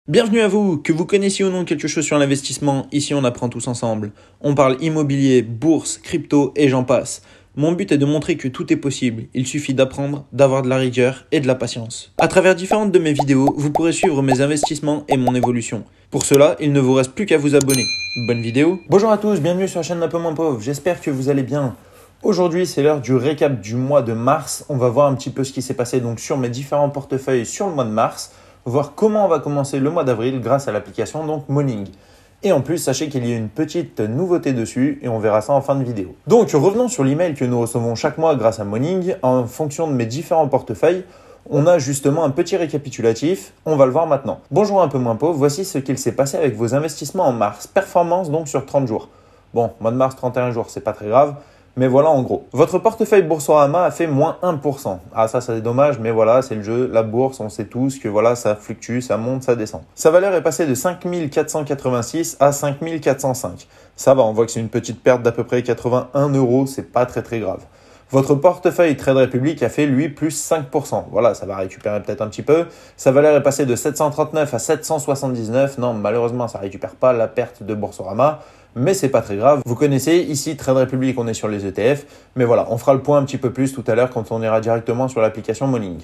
Bienvenue à vous, que vous connaissiez ou non quelque chose sur l'investissement, ici on apprend tous ensemble. On parle immobilier, bourse, crypto et j'en passe. Mon but est de montrer que tout est possible, il suffit d'apprendre, d'avoir de la rigueur et de la patience. À travers différentes de mes vidéos, vous pourrez suivre mes investissements et mon évolution. Pour cela, il ne vous reste plus qu'à vous abonner. Bonne vidéo. Bonjour à tous, bienvenue sur la chaîne d'un peu moins pauvre, j'espère que vous allez bien. Aujourd'hui, c'est l'heure du récap du mois de mars. On va voir un petit peu ce qui s'est passé donc sur mes différents portefeuilles sur le mois de mars. Voir comment on va commencer le mois d'avril grâce à l'application donc Morning. Et en plus, sachez qu'il y a une petite nouveauté dessus et on verra ça en fin de vidéo. Donc revenons sur l'email que nous recevons chaque mois grâce à Morning. En fonction de mes différents portefeuilles, on a justement un petit récapitulatif. On va le voir maintenant. Bonjour un peu moins pauvre, voici ce qu'il s'est passé avec vos investissements en mars. Performance donc sur 30 jours. Bon, mois de mars, 31 jours, c'est pas très grave. Mais voilà en gros. Votre portefeuille Boursorama a fait moins 1%. Ah ça c'est dommage, mais voilà, c'est le jeu. La bourse, on sait tous que voilà, ça fluctue, ça monte, ça descend. Sa valeur est passée de 5 486 à 5 405. Ça va, on voit que c'est une petite perte d'à peu près 81 €, c'est pas très grave. Votre portefeuille Trade Republic a fait lui plus 5%. Voilà, ça va récupérer peut-être un petit peu. Sa valeur est passée de 739 à 779. Non, malheureusement, ça récupère pas la perte de Boursorama. Mais c'est pas très grave. Vous connaissez, ici, Trade Republic, on est sur les ETF. Mais voilà, on fera le point un petit peu plus tout à l'heure quand on ira directement sur l'application Morning.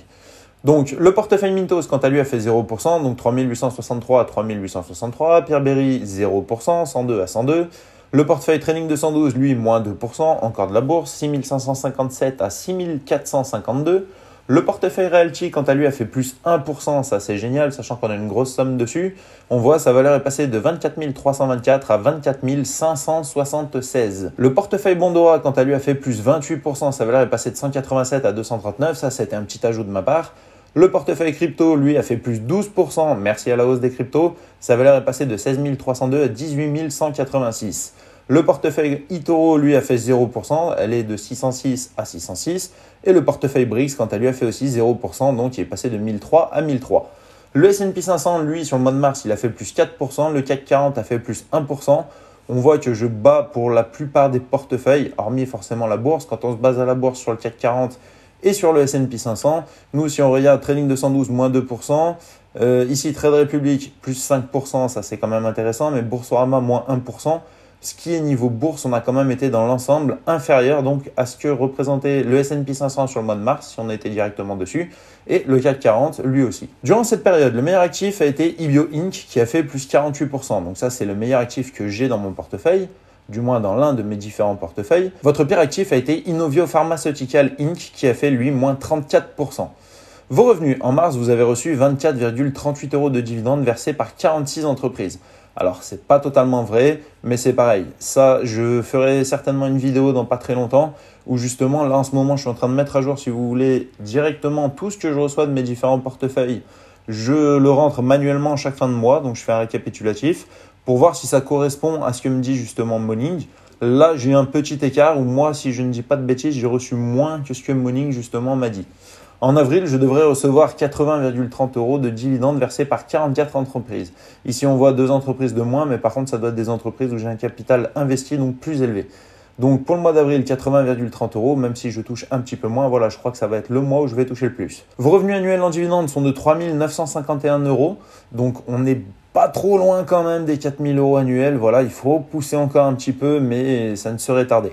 Donc, le portefeuille Mintos, quant à lui, a fait 0%. Donc, 3863 à 3863. Pierre Berry, 0%. 102 à 102. Le portefeuille Training 212, lui, moins 2%. Encore de la bourse. 6557 à 6452. Le portefeuille Realty, quant à lui, a fait plus 1%, ça c'est génial, sachant qu'on a une grosse somme dessus. On voit sa valeur est passée de 24 324 à 24 576. Le portefeuille Bondora, quant à lui, a fait plus 28%, sa valeur est passée de 187 à 239, ça c'était un petit ajout de ma part. Le portefeuille crypto, lui, a fait plus 12%, merci à la hausse des cryptos, sa valeur est passée de 16 302 à 18 186. Le portefeuille eToro, lui, a fait 0%, elle est de 606 à 606. Et le portefeuille BRICS, quant à lui, a fait aussi 0%, donc il est passé de 1003 à 1003. Le S&P 500, lui, sur le mois de mars, il a fait plus 4%. Le CAC 40 a fait plus 1%. On voit que je bats pour la plupart des portefeuilles, hormis forcément la bourse. Quand on se base à la bourse sur le CAC 40 et sur le S&P 500, nous, si on regarde Trading 212, moins 2%. Ici, Trade Republic, plus 5%, ça c'est quand même intéressant. Mais Boursorama, moins 1%. Ce qui est niveau bourse, on a quand même été dans l'ensemble inférieur donc à ce que représentait le S&P 500 sur le mois de mars, si on était directement dessus, et le CAC 40 lui aussi. Durant cette période, le meilleur actif a été Ibio Inc. qui a fait plus 48%. Donc ça, c'est le meilleur actif que j'ai dans mon portefeuille, du moins dans l'un de mes différents portefeuilles. Votre pire actif a été Inovio Pharmaceutical Inc. qui a fait lui moins 34%. Vos revenus, en mars, vous avez reçu 24,38 € de dividendes versés par 46 entreprises. Alors, c'est pas totalement vrai, mais c'est pareil. Ça, je ferai certainement une vidéo dans pas très longtemps où justement, là en ce moment, je suis en train de mettre à jour, si vous voulez, directement tout ce que je reçois de mes différents portefeuilles. Je le rentre manuellement chaque fin de mois, donc je fais un récapitulatif pour voir si ça correspond à ce que me dit justement Morning. Là, j'ai un petit écart où moi, si je ne dis pas de bêtises, j'ai reçu moins que ce que Morning justement m'a dit. En avril, je devrais recevoir 80,30 € de dividendes versés par 44 entreprises. Ici, on voit 2 entreprises de moins, mais par contre, ça doit être des entreprises où j'ai un capital investi, donc plus élevé. Donc, pour le mois d'avril, 80,30 €, même si je touche un petit peu moins, voilà, je crois que ça va être le mois où je vais toucher le plus. Vos revenus annuels en dividendes sont de 3 951 €, donc on n'est pas trop loin quand même des 4 000 € annuels. Voilà, il faut pousser encore un petit peu, mais ça ne serait tardé.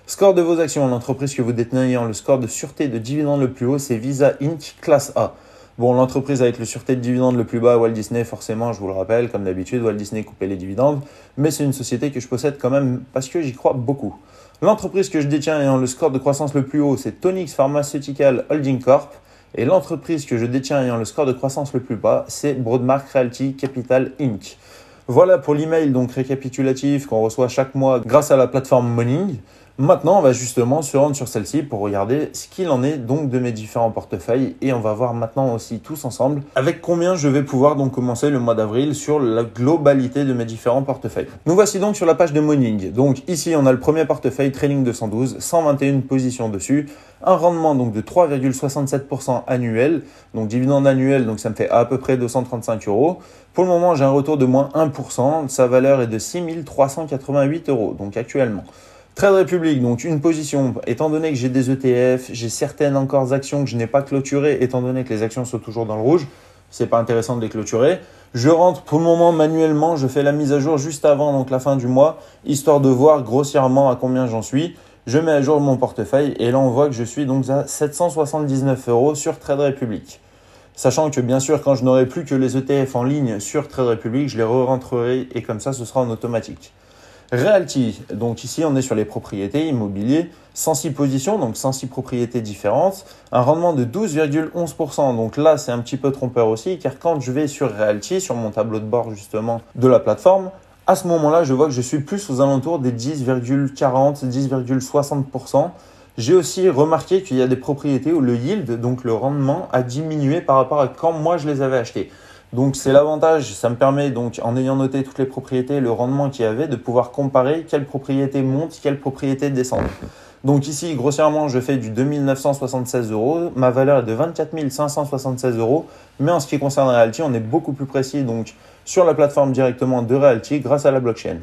Score de vos actions, l'entreprise que vous détenez ayant le score de sûreté de dividende le plus haut, c'est Visa Inc. classe A. Bon, l'entreprise avec le sûreté de dividende le plus bas, Walt Disney, forcément, je vous le rappelle, comme d'habitude, Walt Disney coupait les dividendes, mais c'est une société que je possède quand même parce que j'y crois beaucoup. L'entreprise que je détiens ayant le score de croissance le plus haut, c'est Tonix Pharmaceutical Holding Corp. Et l'entreprise que je détiens ayant le score de croissance le plus bas, c'est Broadmark Realty Capital Inc. Voilà pour l'email donc récapitulatif qu'on reçoit chaque mois grâce à la plateforme Morning. Maintenant, on va justement se rendre sur celle-ci pour regarder ce qu'il en est donc de mes différents portefeuilles et on va voir maintenant aussi tous ensemble avec combien je vais pouvoir donc commencer le mois d'avril sur la globalité de mes différents portefeuilles. Nous voici donc sur la page de Morning. Donc ici, on a le premier portefeuille Training 212, 121 positions dessus, un rendement donc de 3,67% annuel, donc dividende annuel, donc ça me fait à peu près 235 €. Pour le moment, j'ai un retour de moins 1%, sa valeur est de 6 388 €, donc actuellement. Trade Republic, donc une position, étant donné que j'ai des ETF, j'ai certaines encore actions que je n'ai pas clôturées, étant donné que les actions sont toujours dans le rouge, c'est pas intéressant de les clôturer. Je rentre pour le moment manuellement, je fais la mise à jour juste avant donc la fin du mois, histoire de voir grossièrement à combien j'en suis. Je mets à jour mon portefeuille et là on voit que je suis donc à 779 € sur Trade Republic. Sachant que bien sûr quand je n'aurai plus que les ETF en ligne sur Trade Republic, je les re-rentrerai et comme ça ce sera en automatique. Realty, donc ici on est sur les propriétés immobilières, 106 positions, donc 106 propriétés différentes, un rendement de 12,11%. Donc là c'est un petit peu trompeur aussi car quand je vais sur Realty, sur mon tableau de bord justement de la plateforme, à ce moment-là je vois que je suis plus aux alentours des 10,40, 10,60%. J'ai aussi remarqué qu'il y a des propriétés où le yield, donc le rendement, a diminué par rapport à quand moi je les avais achetées. Donc c'est l'avantage, ça me permet donc en ayant noté toutes les propriétés, le rendement qu'il y avait, de pouvoir comparer quelle propriété monte, quelle propriété descend. Donc ici, grossièrement, je fais du 2 976 €, ma valeur est de 24 576 €, mais en ce qui concerne Realty, on est beaucoup plus précis donc sur la plateforme directement de Realty grâce à la blockchain.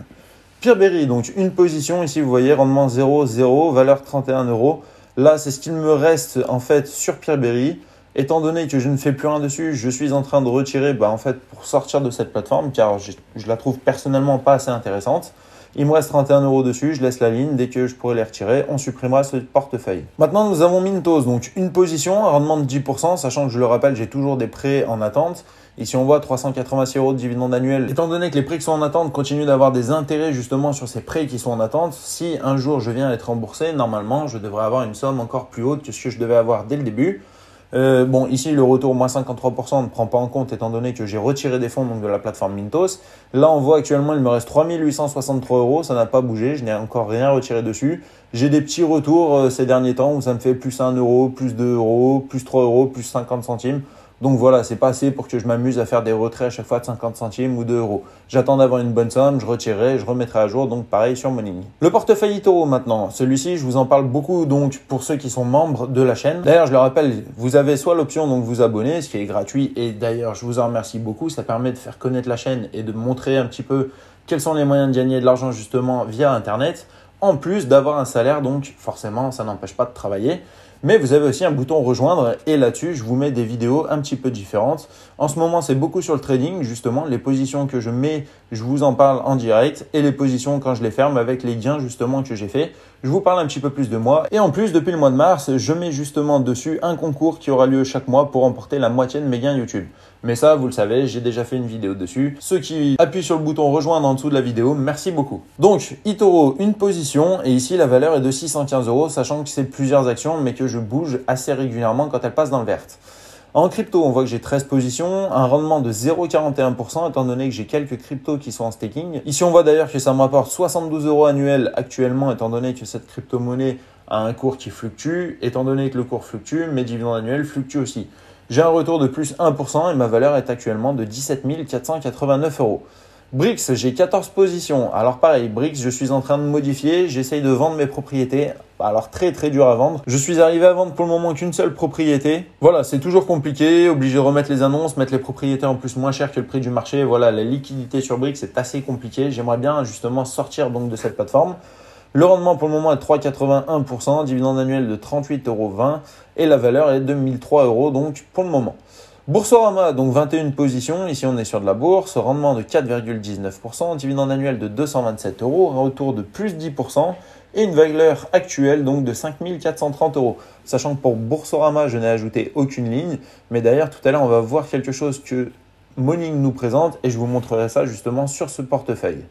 Peerberry, donc une position, ici vous voyez, rendement 0,0, valeur 31 €. Là, c'est ce qu'il me reste en fait sur Peerberry. Étant donné que je ne fais plus rien dessus, je suis en train de retirer en fait, pour sortir de cette plateforme car je la trouve personnellement pas assez intéressante. Il me reste 31 € dessus, je laisse la ligne, dès que je pourrai les retirer, on supprimera ce portefeuille. Maintenant nous avons Mintos, donc une position, un rendement de 10%, sachant que je le rappelle, j'ai toujours des prêts en attente. Ici on voit 386 € de dividendes annuels. Étant donné que les prêts qui sont en attente continuent d'avoir des intérêts justement sur ces prêts qui sont en attente, si un jour je viens être remboursé, normalement je devrais avoir une somme encore plus haute que ce que je devais avoir dès le début. Ici, le retour moins 53% ne prend pas en compte étant donné que j'ai retiré des fonds donc, de la plateforme Mintos. Là, on voit actuellement, il me reste 3 863 €. Ça n'a pas bougé. Je n'ai encore rien retiré dessus. J'ai des petits retours ces derniers temps où ça me fait plus 1 €, plus 2 €, plus 3 €, plus 50 centimes. Donc voilà, c'est pas assez pour que je m'amuse à faire des retraits à chaque fois de 50 centimes ou 2 €. J'attends d'avoir une bonne somme, je retirerai, je remettrai à jour, donc pareil sur mon ligne. Le portefeuille eToro maintenant, celui-ci, je vous en parle beaucoup donc pour ceux qui sont membres de la chaîne. D'ailleurs, je le rappelle, vous avez soit l'option donc vous abonner, ce qui est gratuit et d'ailleurs, je vous en remercie beaucoup, ça permet de faire connaître la chaîne et de montrer un petit peu quels sont les moyens de gagner de l'argent justement via Internet, en plus d'avoir un salaire, donc forcément, ça n'empêche pas de travailler. Mais vous avez aussi un bouton rejoindre et là-dessus, je vous mets des vidéos un petit peu différentes. En ce moment, c'est beaucoup sur le trading, justement. Les positions que je mets, je vous en parle en direct et les positions quand je les ferme avec les gains justement que j'ai fait. Je vous parle un petit peu plus de moi. Et en plus, depuis le mois de mars, je mets justement dessus un concours qui aura lieu chaque mois pour remporter la moitié de mes gains YouTube. Mais ça, vous le savez, j'ai déjà fait une vidéo dessus. Ceux qui appuient sur le bouton rejoindre en dessous de la vidéo, merci beaucoup. Donc, eToro, une position et ici, la valeur est de 615 €, sachant que c'est plusieurs actions, mais que je bouge assez régulièrement quand elles passent dans le vert. En crypto, on voit que j'ai 13 positions, un rendement de 0,41% étant donné que j'ai quelques cryptos qui sont en staking. Ici, on voit d'ailleurs que ça me rapporte 72 € annuels actuellement étant donné que cette crypto-monnaie a un cours qui fluctue. Étant donné que le cours fluctue, mes dividendes annuels fluctuent aussi. J'ai un retour de plus 1% et ma valeur est actuellement de 17 489 €. Brix, j'ai 14 positions. Alors pareil, Brix, je suis en train de modifier. J'essaye de vendre mes propriétés. Alors très dur à vendre. Je suis arrivé à vendre pour le moment qu'une seule propriété. Voilà, c'est toujours compliqué. Obligé de remettre les annonces, mettre les propriétés en plus moins cher que le prix du marché. Voilà, la liquidité sur Brix est assez compliquée. J'aimerais bien justement sortir donc de cette plateforme. Le rendement pour le moment est de 3,81%, dividende annuel de 38,20 € et la valeur est de 1003 € donc pour le moment. Boursorama, donc 21 positions, ici on est sur de la bourse, rendement de 4,19%, dividende annuel de 227 €, un retour de plus 10% et une valeur actuelle donc de 5 430 €. Sachant que pour Boursorama, je n'ai ajouté aucune ligne, mais d'ailleurs tout à l'heure on va voir quelque chose que Morning nous présente et je vous montrerai ça justement sur ce portefeuille.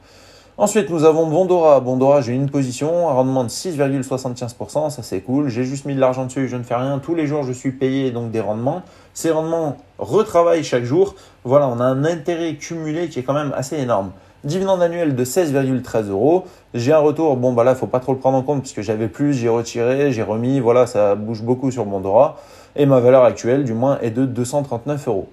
Ensuite, nous avons Bondora. Bondora, j'ai une position, un rendement de 6,75%, ça c'est cool. J'ai juste mis de l'argent dessus, je ne fais rien. Tous les jours, je suis payé donc des rendements. Ces rendements retravaillent chaque jour. Voilà, on a un intérêt cumulé qui est quand même assez énorme. Dividende annuel de 16,13 €. J'ai un retour, là, il ne faut pas trop le prendre en compte puisque j'avais plus, j'ai retiré, j'ai remis. Voilà, ça bouge beaucoup sur Bondora. Et ma valeur actuelle, du moins, est de 239 €.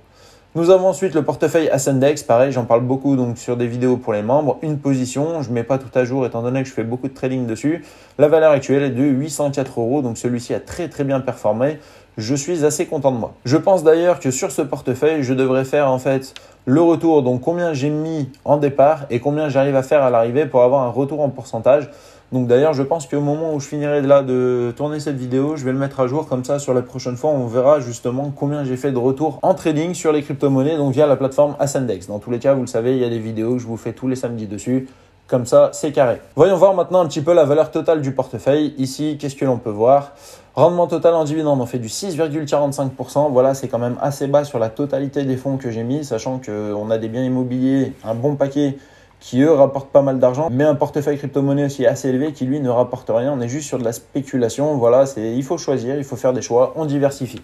Nous avons ensuite le portefeuille Ascendex, pareil, j'en parle beaucoup donc sur des vidéos pour les membres. Une position, je ne mets pas tout à jour étant donné que je fais beaucoup de trading dessus. La valeur actuelle est de 804 €, donc celui-ci a très bien performé. Je suis assez content de moi. Je pense d'ailleurs que sur ce portefeuille, je devrais faire en fait le retour, donc combien j'ai mis en départ et combien j'arrive à faire à l'arrivée pour avoir un retour en pourcentage. Donc d'ailleurs, je pense qu'au moment où je finirai là de tourner cette vidéo, je vais le mettre à jour. Comme ça, sur la prochaine fois, on verra justement combien j'ai fait de retour en trading sur les crypto-monnaies, donc via la plateforme Ascendex. Dans tous les cas, vous le savez, il y a des vidéos que je vous fais tous les samedis dessus. Comme ça, c'est carré. Voyons voir maintenant un petit peu la valeur totale du portefeuille. Ici, qu'est-ce que l'on peut voir? Rendement total en dividende, on fait du 6,45%. Voilà, c'est quand même assez bas sur la totalité des fonds que j'ai mis, sachant qu'on a des biens immobiliers, un bon paquet qui eux rapportent pas mal d'argent, mais un portefeuille crypto-monnaie aussi assez élevé qui lui ne rapporte rien. On est juste sur de la spéculation. Voilà, il faut choisir, il faut faire des choix, on diversifie.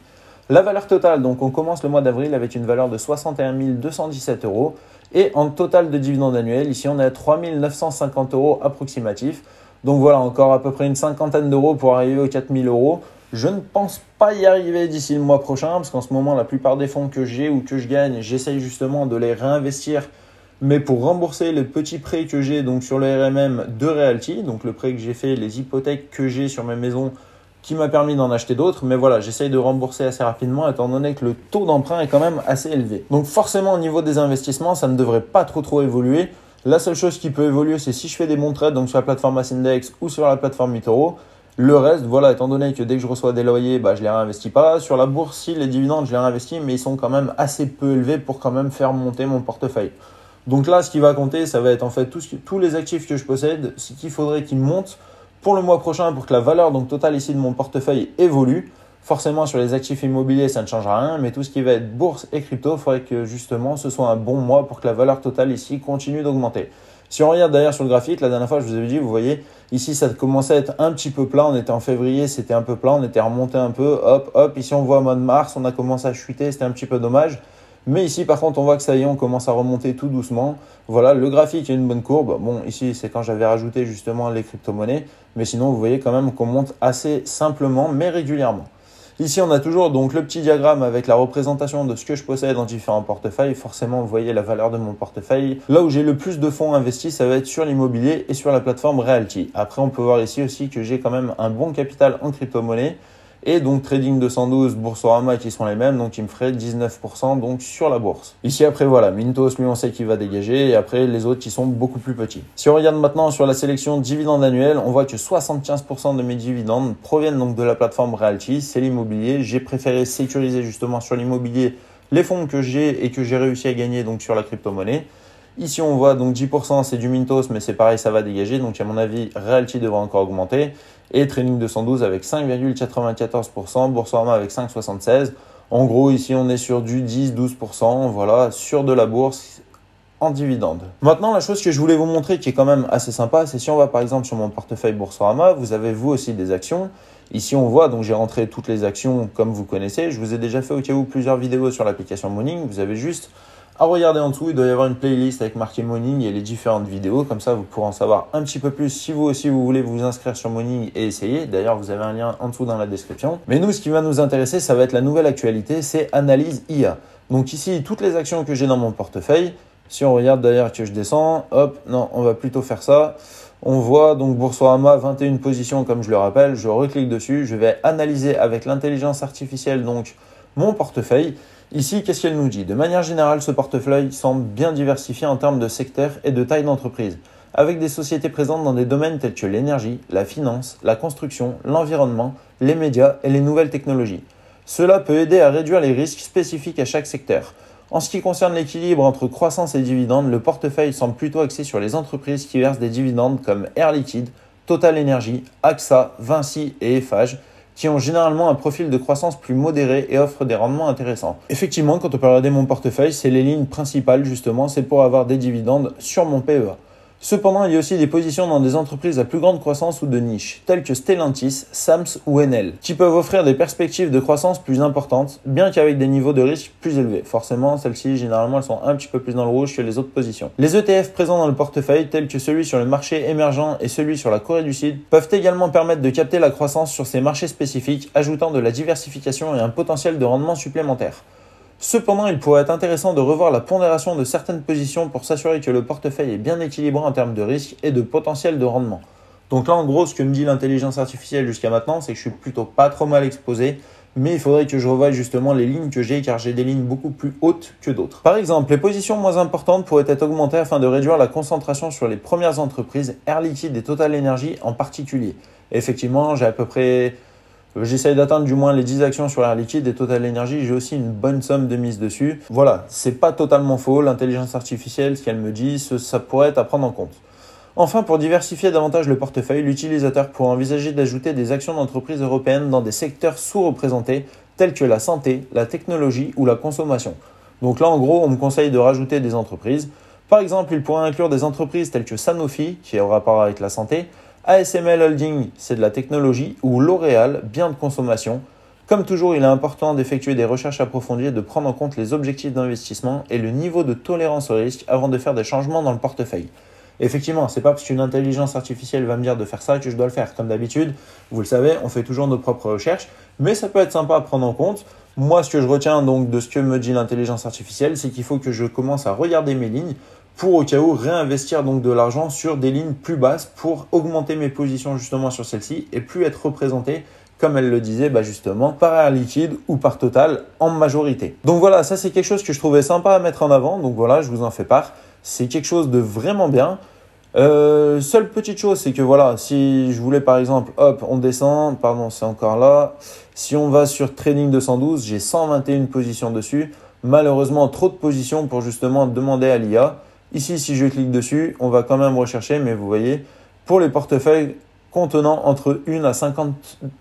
La valeur totale, donc on commence le mois d'avril avec une valeur de 61 217 euros. Et en total de dividendes annuels, ici on est à 3 950 euros approximatifs. Donc voilà, encore à peu près une cinquantaine d'euros pour arriver aux 4 000 euros. Je ne pense pas y arriver d'ici le mois prochain, parce qu'en ce moment, la plupart des fonds que j'ai ou que je gagne, j'essaye justement de les réinvestir, mais pour rembourser les petits prêts que j'ai donc sur le RMM de Realty, donc le prêt que j'ai fait, les hypothèques que j'ai sur mes maisons, qui m'a permis d'en acheter d'autres, mais voilà, j'essaye de rembourser assez rapidement étant donné que le taux d'emprunt est quand même assez élevé. Donc forcément au niveau des investissements, ça ne devrait pas trop évoluer. La seule chose qui peut évoluer, c'est si je fais des bons trades, donc sur la plateforme Ascendex ou sur la plateforme Mitoro. Le reste, voilà, étant donné que dès que je reçois des loyers, je les réinvestis pas. Sur la bourse, si les dividendes, je les réinvestis, mais ils sont quand même assez peu élevés pour quand même faire monter mon portefeuille. Donc là, ce qui va compter, ça va être en fait tous les actifs que je possède, ce qu'il faudrait qu'ils montent pour le mois prochain pour que la valeur donc totale ici de mon portefeuille évolue. Forcément, sur les actifs immobiliers, ça ne changera rien, mais tout ce qui va être bourse et crypto, il faudrait que justement ce soit un bon mois pour que la valeur totale ici continue d'augmenter. Si on regarde d'ailleurs sur le graphique, la dernière fois je vous avais dit, vous voyez, ici ça commençait à être un petit peu plat, on était en février, c'était un peu plat, on était remonté un peu, hop, ici on voit au mois de mars, on a commencé à chuter, c'était un petit peu dommage. Mais ici, par contre, on voit que ça y est, on commence à remonter tout doucement. Voilà, le graphique a une bonne courbe. Bon, ici, c'est quand j'avais rajouté justement les crypto-monnaies. Mais sinon, vous voyez quand même qu'on monte assez simplement, mais régulièrement. Ici, on a toujours donc le petit diagramme avec la représentation de ce que je possède dans différents portefeuilles. Forcément, vous voyez la valeur de mon portefeuille. Là où j'ai le plus de fonds investis, ça va être sur l'immobilier et sur la plateforme Realty. Après, on peut voir ici aussi que j'ai quand même un bon capital en crypto-monnaie. Et donc Trading 212, Boursorama qui sont les mêmes, donc il me ferait 19% donc sur la bourse. Ici après voilà, Mintos lui on sait qu'il va dégager et après les autres qui sont beaucoup plus petits. Si on regarde maintenant sur la sélection dividendes annuels, on voit que 75% de mes dividendes proviennent donc de la plateforme Realty, c'est l'immobilier. J'ai préféré sécuriser justement sur l'immobilier les fonds que j'ai et que j'ai réussi à gagner donc sur la crypto-monnaie. Ici, on voit donc 10%, c'est du Mintos, mais c'est pareil, ça va dégager. Donc, à mon avis, Realty devrait encore augmenter. Et Trading 212 avec 5,94%, Boursorama avec 5,76%. En gros, ici, on est sur du 10-12%, voilà, sur de la bourse en dividende. Maintenant, la chose que je voulais vous montrer qui est quand même assez sympa, c'est si on va par exemple sur mon portefeuille Boursorama, vous avez vous aussi des actions. Ici, on voit, donc j'ai rentré toutes les actions comme vous connaissez. Je vous ai déjà fait au cas où plusieurs vidéos sur l'application Morning. Vous avez juste à regarder en dessous, il doit y avoir une playlist avec marqué Morning et les différentes vidéos. Comme ça, vous pourrez en savoir un petit peu plus si vous aussi vous voulez vous inscrire sur Morning et essayer. D'ailleurs, vous avez un lien en dessous dans la description. Mais nous, ce qui va nous intéresser, ça va être la nouvelle actualité, c'est Analyse IA. Donc ici, toutes les actions que j'ai dans mon portefeuille. Si on regarde d'ailleurs que je descends, hop, non, on va plutôt faire ça. On voit donc Boursorama, 21 positions comme je le rappelle. Je reclique dessus, je vais analyser avec l'intelligence artificielle donc mon portefeuille. Ici, qu'est-ce qu'elle nous dit? De manière générale, ce portefeuille semble bien diversifié en termes de secteurs et de taille d'entreprise, avec des sociétés présentes dans des domaines tels que l'énergie, la finance, la construction, l'environnement, les médias et les nouvelles technologies. Cela peut aider à réduire les risques spécifiques à chaque secteur. En ce qui concerne l'équilibre entre croissance et dividendes, le portefeuille semble plutôt axé sur les entreprises qui versent des dividendes comme Air Liquide, Total Energy, AXA, Vinci et Eiffage, qui ont généralement un profil de croissance plus modéré et offrent des rendements intéressants. Effectivement, quand on peut regarder mon portefeuille, c'est les lignes principales justement, c'est pour avoir des dividendes sur mon PEA. Cependant, il y a aussi des positions dans des entreprises à plus grande croissance ou de niche, telles que Stellantis, Sams ou Enel, qui peuvent offrir des perspectives de croissance plus importantes, bien qu'avec des niveaux de risque plus élevés. Forcément, celles-ci, généralement, elles sont un petit peu plus dans le rouge que les autres positions. Les ETF présents dans le portefeuille, tels que celui sur le marché émergent et celui sur la Corée du Sud, peuvent également permettre de capter la croissance sur ces marchés spécifiques, ajoutant de la diversification et un potentiel de rendement supplémentaire. Cependant, il pourrait être intéressant de revoir la pondération de certaines positions pour s'assurer que le portefeuille est bien équilibré en termes de risque et de potentiel de rendement. Donc là, en gros, ce que me dit l'intelligence artificielle jusqu'à maintenant, c'est que je suis plutôt pas trop mal exposé, mais il faudrait que je revoie justement les lignes que j'ai car j'ai des lignes beaucoup plus hautes que d'autres. Par exemple, les positions moins importantes pourraient être augmentées afin de réduire la concentration sur les premières entreprises, Air Liquide et Total Energy en particulier. Et effectivement, j'essaye d'atteindre du moins les 10 actions sur Air Liquide et Total Energy. J'ai aussi une bonne somme de mise dessus. Voilà, c'est pas totalement faux. L'intelligence artificielle, ce qu'elle me dit, ça pourrait être à prendre en compte. Enfin, pour diversifier davantage le portefeuille, l'utilisateur pourra envisager d'ajouter des actions d'entreprises européennes dans des secteurs sous-représentés tels que la santé, la technologie ou la consommation. Donc là, en gros, on me conseille de rajouter des entreprises. Par exemple, il pourrait inclure des entreprises telles que Sanofi, qui est en rapport avec la santé, ASML Holding, c'est de la technologie, ou L'Oréal, bien de consommation. Comme toujours, il est important d'effectuer des recherches approfondies et de prendre en compte les objectifs d'investissement et le niveau de tolérance au risque avant de faire des changements dans le portefeuille. Effectivement, c'est pas parce qu'une intelligence artificielle va me dire de faire ça que je dois le faire. Comme d'habitude, vous le savez, on fait toujours nos propres recherches, mais ça peut être sympa à prendre en compte. Moi, ce que je retiens donc de ce que me dit l'intelligence artificielle, c'est qu'il faut que je commence à regarder mes lignes pour au cas où réinvestir donc de l'argent sur des lignes plus basses pour augmenter mes positions justement sur celles-ci et plus être représenté, comme elle le disait justement, par Air Liquide ou par Total en majorité. Donc voilà, ça c'est quelque chose que je trouvais sympa à mettre en avant, donc voilà, je vous en fais part. C'est quelque chose de vraiment bien. Seule petite chose, c'est que voilà, si je voulais par exemple, hop, on descend, pardon, c'est encore là. Si on va sur Trading 212, j'ai 121 positions dessus. Malheureusement, trop de positions pour justement demander à l'IA. Ici, si je clique dessus, on va quand même rechercher, mais vous voyez, pour les portefeuilles contenant entre 1 à 50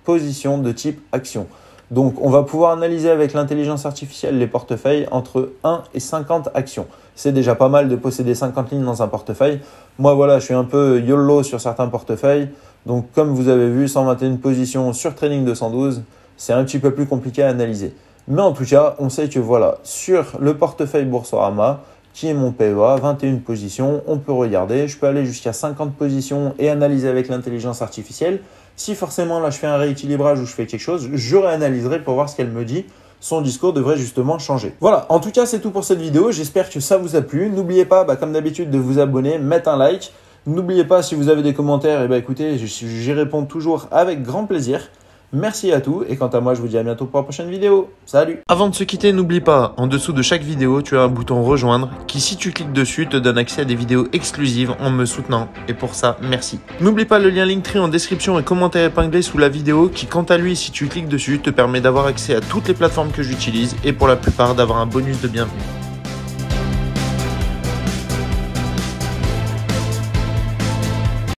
positions de type action. Donc, on va pouvoir analyser avec l'intelligence artificielle les portefeuilles entre 1 et 50 actions. C'est déjà pas mal de posséder 50 lignes dans un portefeuille. Moi, voilà, je suis un peu YOLO sur certains portefeuilles. Donc, comme vous avez vu, 121 positions sur Trading 212, c'est un petit peu plus compliqué à analyser. Mais en tout cas, on sait que voilà, sur le portefeuille Boursorama, qui est mon PEA, 21 positions, on peut regarder. Je peux aller jusqu'à 50 positions et analyser avec l'intelligence artificielle. Si forcément là je fais un rééquilibrage ou je fais quelque chose, je réanalyserai pour voir ce qu'elle me dit. Son discours devrait justement changer. Voilà, en tout cas c'est tout pour cette vidéo. J'espère que ça vous a plu. N'oubliez pas, comme d'habitude, de vous abonner, mettre un like. N'oubliez pas, si vous avez des commentaires, écoutez, j'y réponds toujours avec grand plaisir. Merci à tous et quant à moi, je vous dis à bientôt pour la prochaine vidéo. Salut! Avant de se quitter, n'oublie pas, en dessous de chaque vidéo, tu as un bouton rejoindre qui, si tu cliques dessus, te donne accès à des vidéos exclusives en me soutenant. Et pour ça, merci. N'oublie pas le lien Linktree en description et commentaire épinglé sous la vidéo qui, quant à lui, si tu cliques dessus, te permet d'avoir accès à toutes les plateformes que j'utilise et pour la plupart d'avoir un bonus de bienvenue.